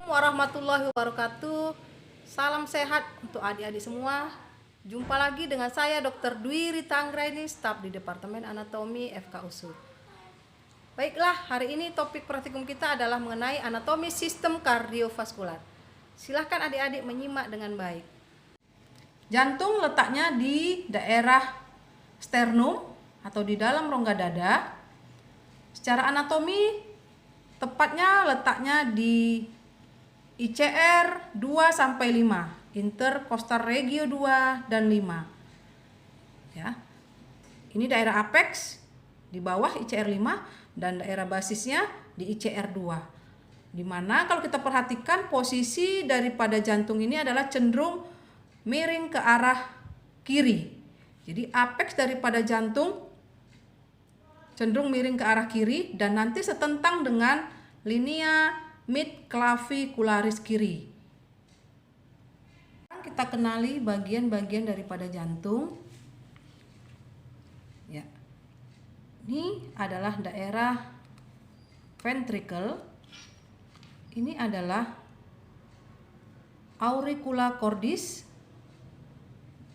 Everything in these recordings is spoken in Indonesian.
Warahmatullahi wabarakatuh. Salam sehat untuk adik-adik semua. Jumpa lagi dengan saya Dr. Dwi Rita Anggraini, staf di Departemen Anatomi FK USUD. Baiklah, hari ini topik praktikum kita adalah mengenai anatomi sistem kardiovaskular. Silahkan adik-adik menyimak dengan baik. Jantung letaknya di daerah sternum atau di dalam rongga dada. Secara anatomi tepatnya letaknya di ICR 2-5, intercostal regio 2 dan 5. Ya. Ini daerah apex di bawah ICR 5 dan daerah basisnya di ICR 2. Dimana kalau kita perhatikan posisi daripada jantung ini adalah cenderung miring ke arah kiri. Jadi apex daripada jantung cenderung miring ke arah kiri dan nanti setentang dengan linea midclavicularis kiri. Kita kenali bagian-bagian daripada jantung. Ya. Ini adalah daerah ventricle. Ini adalah auricula cordis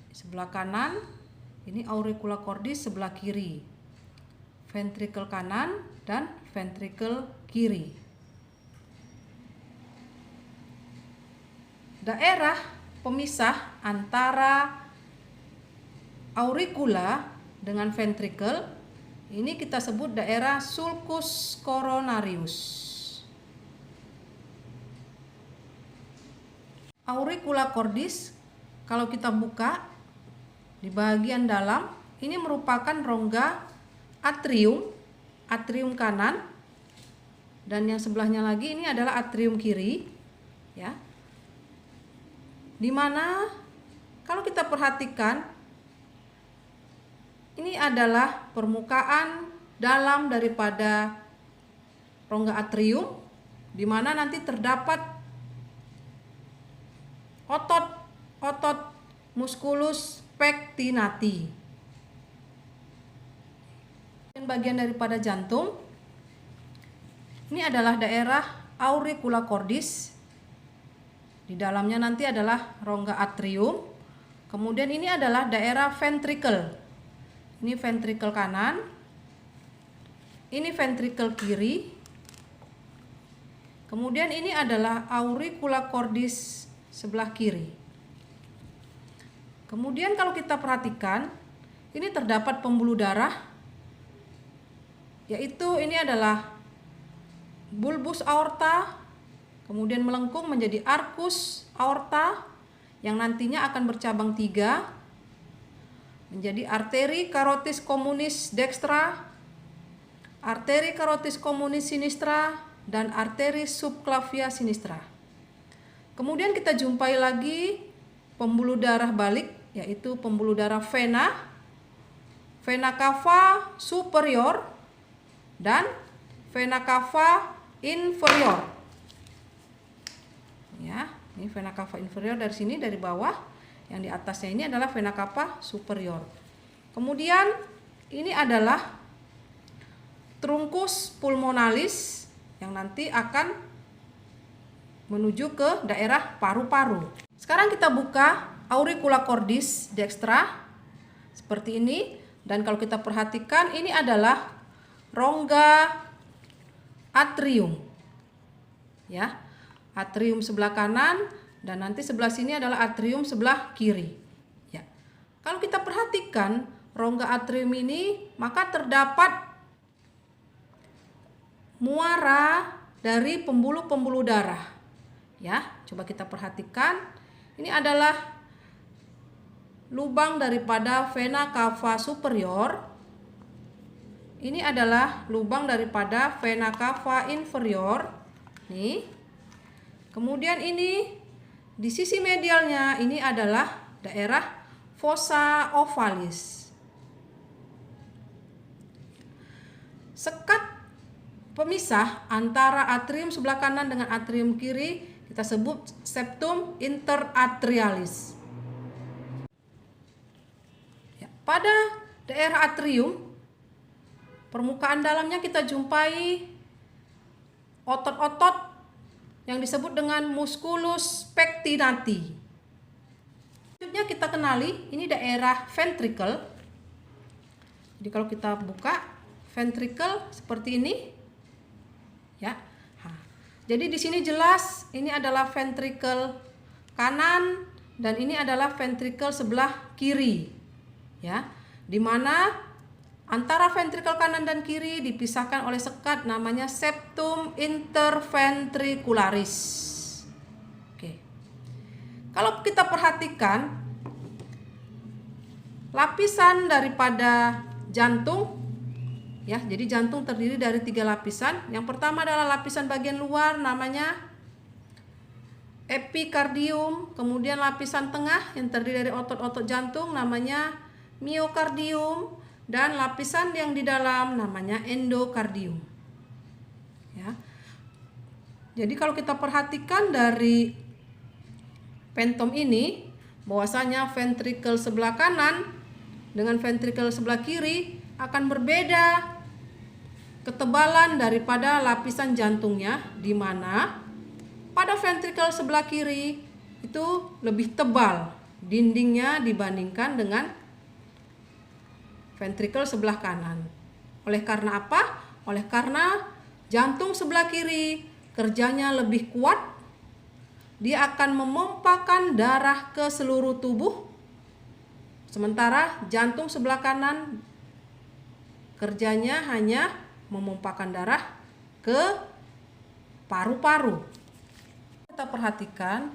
sebelah kanan. Ini auricula cordis sebelah kiri. Ventricle kanan dan ventricle kiri. Daerah pemisah antara auricula dengan ventricle ini kita sebut daerah sulcus coronarius. Auricula cordis kalau kita buka di bagian dalam ini merupakan rongga atrium kanan, dan yang sebelahnya lagi ini adalah atrium kiri, ya. Dimana kalau kita perhatikan ini adalah permukaan dalam daripada rongga atrium, dimana nanti terdapat otot musculus pectinati. Bagian daripada jantung ini adalah daerah auricula cordis. Di dalamnya nanti adalah rongga atrium. Kemudian ini adalah daerah ventricle. Ini ventricle kanan. Ini ventricle kiri. Kemudian ini adalah auricula cordis sebelah kiri. Kemudian kalau kita perhatikan, ini terdapat pembuluh darah, yaitu ini adalah bulbus aorta. Kemudian melengkung menjadi arcus aorta yang nantinya akan bercabang 3 menjadi arteri carotis communis dextra, arteri carotis communis sinistra, dan arteri subclavia sinistra. Kemudian kita jumpai lagi pembuluh darah balik, yaitu pembuluh darah vena cava superior dan vena cava inferior. Ya, ini vena cava inferior dari sini, dari bawah. Yang di atasnya ini adalah vena cava superior. Kemudian ini adalah truncus pulmonalis yang nanti akan menuju ke daerah paru-paru. Sekarang kita buka auricula cordis dextra seperti ini, dan kalau kita perhatikan ini adalah rongga atrium. Ya. Atrium sebelah kanan dan nanti sebelah sini adalah atrium sebelah kiri. Ya. Kalau kita perhatikan rongga atrium ini, maka terdapat muara dari pembuluh-pembuluh darah. Ya, coba kita perhatikan. Ini adalah lubang daripada vena cava superior. Ini adalah lubang daripada vena cava inferior. Nih. Kemudian ini di sisi medialnya ini adalah daerah fossa ovalis. Sekat pemisah antara atrium sebelah kanan dengan atrium kiri kita sebut septum interatrialis. Ya, pada daerah atrium, permukaan dalamnya kita jumpai otot-otot yang disebut dengan musculus pectinati. Selanjutnya kita kenali, ini daerah ventricle. Jadi kalau kita buka ventricle seperti ini, ya. Jadi di sini jelas ini adalah ventricle kanan dan ini adalah ventricle sebelah kiri, ya. Di mana antara ventricle kanan dan kiri dipisahkan oleh sekat namanya septum interventricularis. Oke. Kalau kita perhatikan lapisan daripada jantung, ya, jadi jantung terdiri dari 3 lapisan. Yang pertama adalah lapisan bagian luar namanya epikardium, kemudian lapisan tengah yang terdiri dari otot-otot jantung namanya miokardium, dan lapisan yang di dalam namanya endokardium. Ya. Jadi kalau kita perhatikan dari pentom ini, bahwasanya ventricle sebelah kanan dengan ventricle sebelah kiri akan berbeda ketebalan daripada lapisan jantungnya, di mana pada ventricle sebelah kiri itu lebih tebal dindingnya dibandingkan dengan ventricle sebelah kanan. Oleh karena apa? Oleh karena jantung sebelah kiri kerjanya lebih kuat, dia akan memompakan darah ke seluruh tubuh, sementara jantung sebelah kanan kerjanya hanya memompakan darah ke paru-paru. Kita perhatikan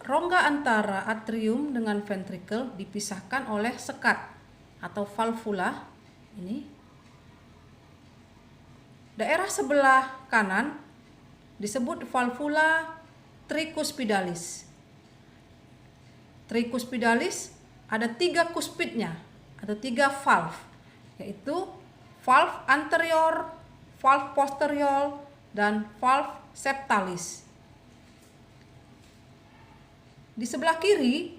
rongga antara atrium dengan ventricle dipisahkan oleh sekat atau valvula. Ini daerah sebelah kanan disebut valvula tricuspidalis. Tricuspidalis ada 3 kuspidnya atau 3 valve, yaitu valve anterior, valve posterior, dan valve septalis. Di sebelah kiri,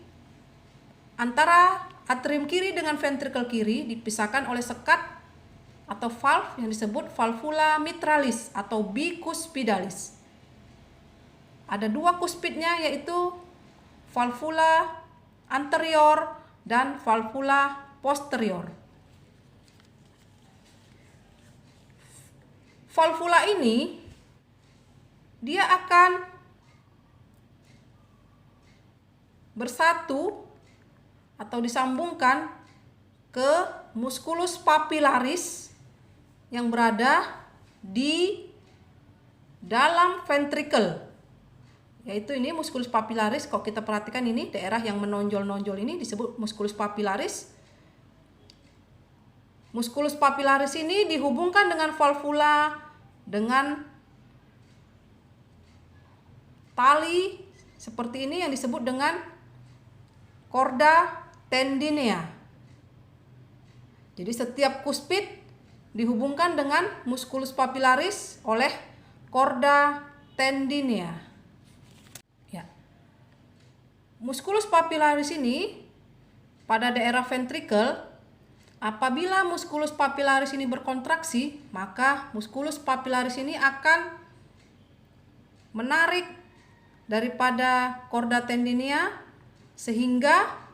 antara atrium kiri dengan ventricle kiri dipisahkan oleh sekat atau valve yang disebut valvula mitralis atau bicuspidalis. Ada 2 kuspidnya, yaitu valvula anterior dan valvula posterior. Valvula ini dia akan bersatu atau disambungkan ke musculus papillaris yang berada di dalam ventricle, yaitu ini musculus papillaris. Kalau kita perhatikan ini daerah yang menonjol-nonjol ini disebut musculus papillaris. Musculus papillaris ini dihubungkan dengan valvula dengan tali seperti ini yang disebut dengan chorda tendinea. Jadi setiap kuspid dihubungkan dengan musculus papillaris oleh chorda tendinea. Ya. Musculus papillaris ini pada daerah ventricle, apabila musculus papillaris ini berkontraksi, maka musculus papillaris ini akan menarik daripada chorda tendinea sehingga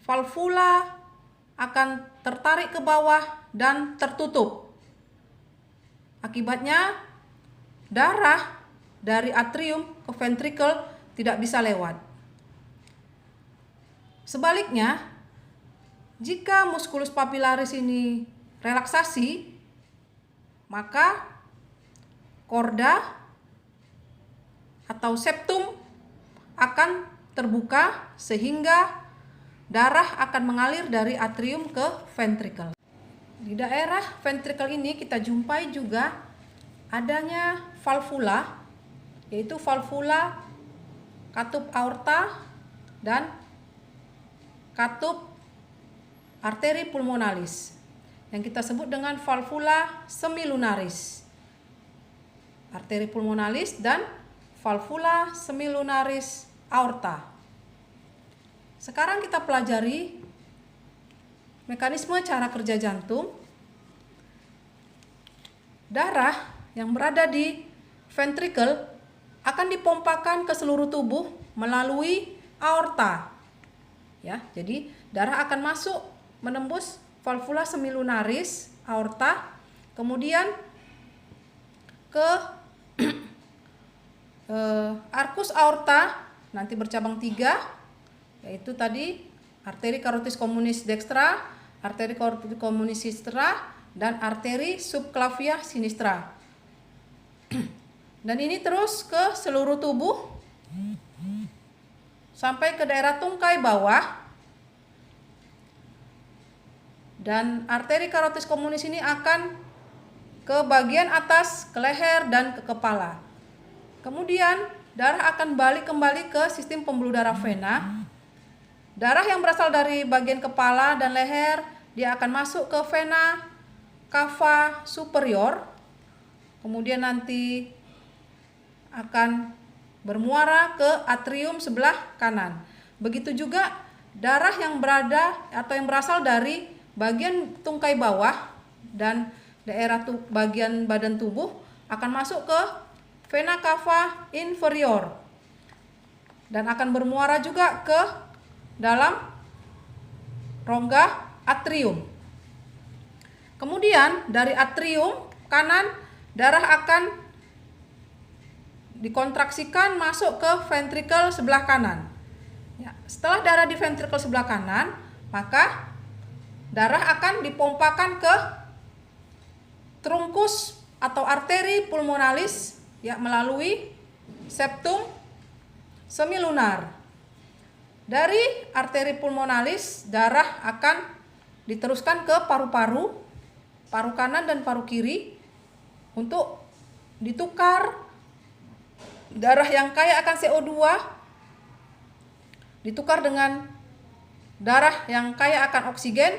valvula akan tertarik ke bawah dan tertutup. Akibatnya darah dari atrium ke ventricle tidak bisa lewat. Sebaliknya, jika musculus papillaris ini relaksasi, maka chorda atau septum akan terbuka sehingga darah akan mengalir dari atrium ke ventricle. Di daerah ventricle ini kita jumpai juga adanya valvula, yaitu valvula katup aorta dan katup arteri pulmonalis yang kita sebut dengan valvula semilunaris. Arteri pulmonalis dan valvula semilunaris aorta. Sekarang kita pelajari mekanisme cara kerja jantung. Darah yang berada di ventricle akan dipompakan ke seluruh tubuh melalui aorta. Ya, jadi darah akan masuk menembus valvula semilunaris aorta, kemudian ke arcus aorta, nanti bercabang 3, yaitu tadi arteri carotis communis dextra, arteri carotis communis sinistra, dan arteri subclavia sinistra. Dan ini terus ke seluruh tubuh sampai ke daerah tungkai bawah. Dan arteri carotis communis ini akan ke bagian atas, ke leher dan ke kepala. Kemudian darah akan balik kembali ke sistem pembuluh darah vena. Darah yang berasal dari bagian kepala dan leher, dia akan masuk ke vena cava superior. Kemudian nanti akan bermuara ke atrium sebelah kanan. Begitu juga darah yang berada atau yang berasal dari bagian tungkai bawah dan daerah bagian badan tubuh akan masuk ke vena cava inferior dan akan bermuara juga ke dalam rongga atrium. Kemudian dari atrium kanan darah akan dikontraksikan masuk ke ventricle sebelah kanan. Ya, setelah darah di ventricle sebelah kanan, maka darah akan dipompakan ke trunkus atau arteri pulmonalis ya melalui septum semilunar. Dari arteri pulmonalis darah akan diteruskan ke paru-paru, paru kanan dan paru kiri untuk ditukar darah yang kaya akan CO2 ditukar dengan darah yang kaya akan oksigen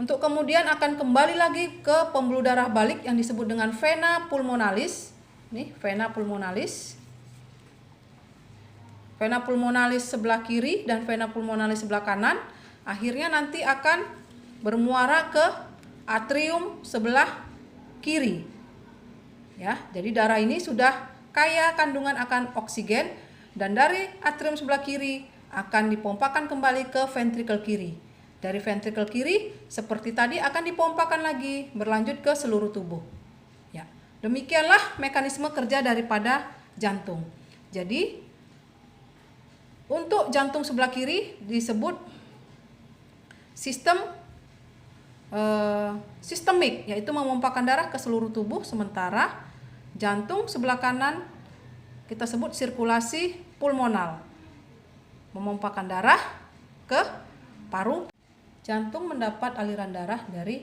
untuk kemudian akan kembali lagi ke pembuluh darah balik yang disebut dengan vena pulmonalis. Nih, vena pulmonalis. Vena pulmonalis sebelah kiri dan vena pulmonalis sebelah kanan akhirnya nanti akan bermuara ke atrium sebelah kiri. Ya, jadi darah ini sudah kaya kandungan akan oksigen dan dari atrium sebelah kiri akan dipompakan kembali ke ventricle kiri. Dari ventricle kiri seperti tadi akan dipompakan lagi berlanjut ke seluruh tubuh. Ya, demikianlah mekanisme kerja daripada jantung. Jadi untuk jantung sebelah kiri disebut sistem sistemik, yaitu memompakan darah ke seluruh tubuh, sementara jantung sebelah kanan kita sebut sirkulasi pulmonal, memompakan darah ke paru. Jantung mendapat aliran darah dari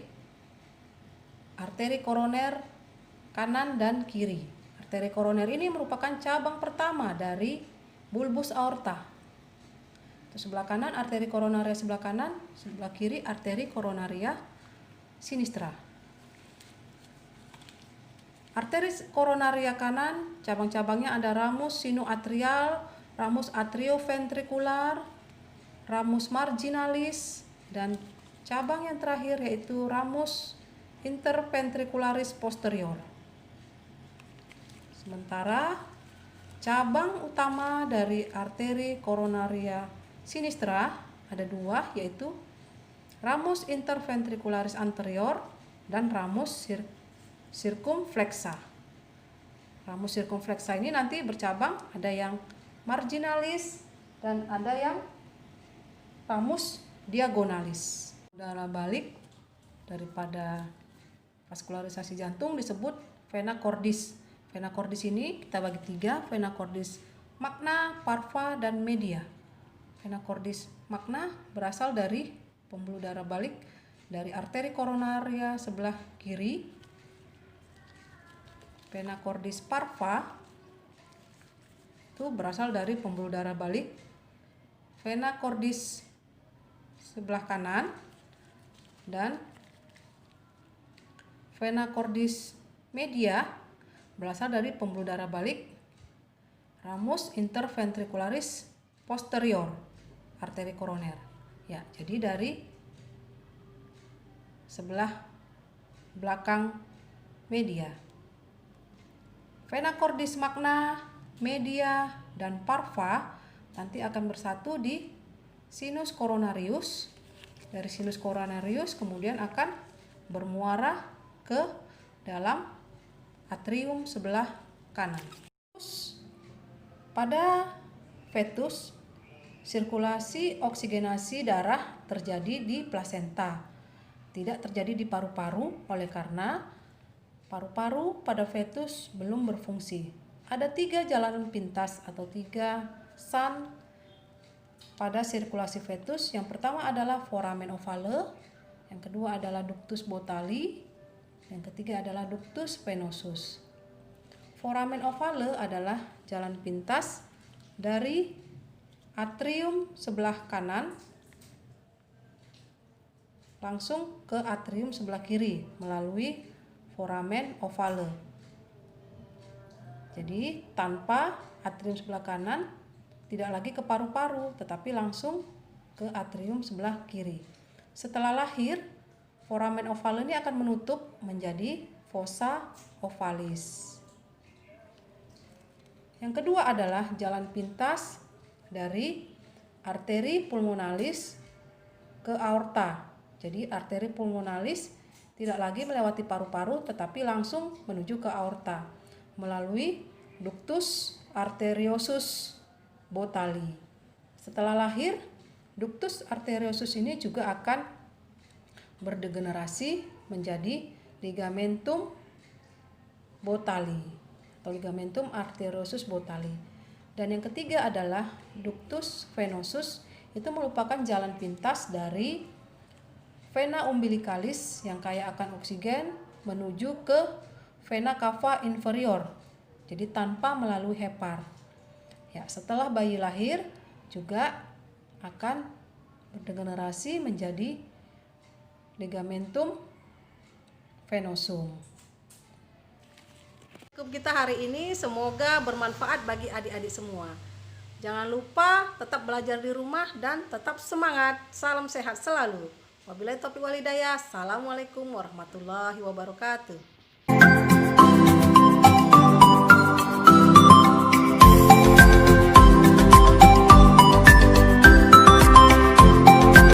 arteri koroner kanan dan kiri. Arteri koroner ini merupakan cabang pertama dari bulbus aorta. Sebelah kanan arteri koronaria sebelah kanan, sebelah kiri arteri koronaria sinistra. Arteri koronaria kanan cabang-cabangnya ada ramus sinuatrial, ramus atrioventrikular, ramus marginalis, dan cabang yang terakhir yaitu ramus interventricularis posterior. Sementara cabang utama dari arteri koronaria sinistra ada dua, yaitu ramus interventricularis anterior dan ramus circumflexa. Ramus circumflexa ini nanti bercabang, ada yang marginalis dan ada yang ramus diagonalis. Darah balik daripada vaskularisasi jantung disebut vena cordis. Vena cordis ini kita bagi 3, vena cordis Makna, parva, dan media. Vena cordis magna berasal dari pembuluh darah balik dari arteri koronaria sebelah kiri. Vena cordis parva itu berasal dari pembuluh darah balik vena cordis sebelah kanan, dan vena cordis media berasal dari pembuluh darah balik ramus interventricularis posterior arteri koroner. Ya, jadi dari sebelah belakang media. Vena cordis magna, media, dan parva nanti akan bersatu di sinus coronarius. Dari sinus coronarius kemudian akan bermuara ke dalam atrium sebelah kanan. Pada fetus, sirkulasi oksigenasi darah terjadi di plasenta, tidak terjadi di paru-paru oleh karena paru-paru pada fetus belum berfungsi. Ada 3 jalan pintas atau 3 san pada sirkulasi fetus. Yang pertama adalah foramen ovale, yang kedua adalah ductus botalli, yang ketiga adalah ductus venosus. Foramen ovale adalah jalan pintas dari atrium sebelah kanan langsung ke atrium sebelah kiri melalui foramen ovale. Jadi tanpa atrium sebelah kanan tidak lagi ke paru-paru tetapi langsung ke atrium sebelah kiri. Setelah lahir, foramen ovale ini akan menutup menjadi fossa ovalis. Yang kedua adalah jalan pintas dari arteri pulmonalis ke aorta. Jadi arteri pulmonalis tidak lagi melewati paru-paru tetapi langsung menuju ke aorta melalui ductus arteriosus botalli. Setelah lahir, ductus arteriosus ini juga akan berdegenerasi menjadi ligamentum botalli atau ligamentum arteriosus botalli. Dan yang ketiga adalah ductus venosus, itu merupakan jalan pintas dari vena umbilicalis yang kaya akan oksigen menuju ke vena cava inferior, jadi tanpa melalui hepar. Ya, setelah bayi lahir juga akan berdegenerasi menjadi ligamentum venosum. Cukup kita hari ini, semoga bermanfaat bagi adik-adik semua. Jangan lupa tetap belajar di rumah dan tetap semangat. Salam sehat selalu. Wabillahi taufiq wal hidayah. Assalamualaikum warahmatullahi wabarakatuh.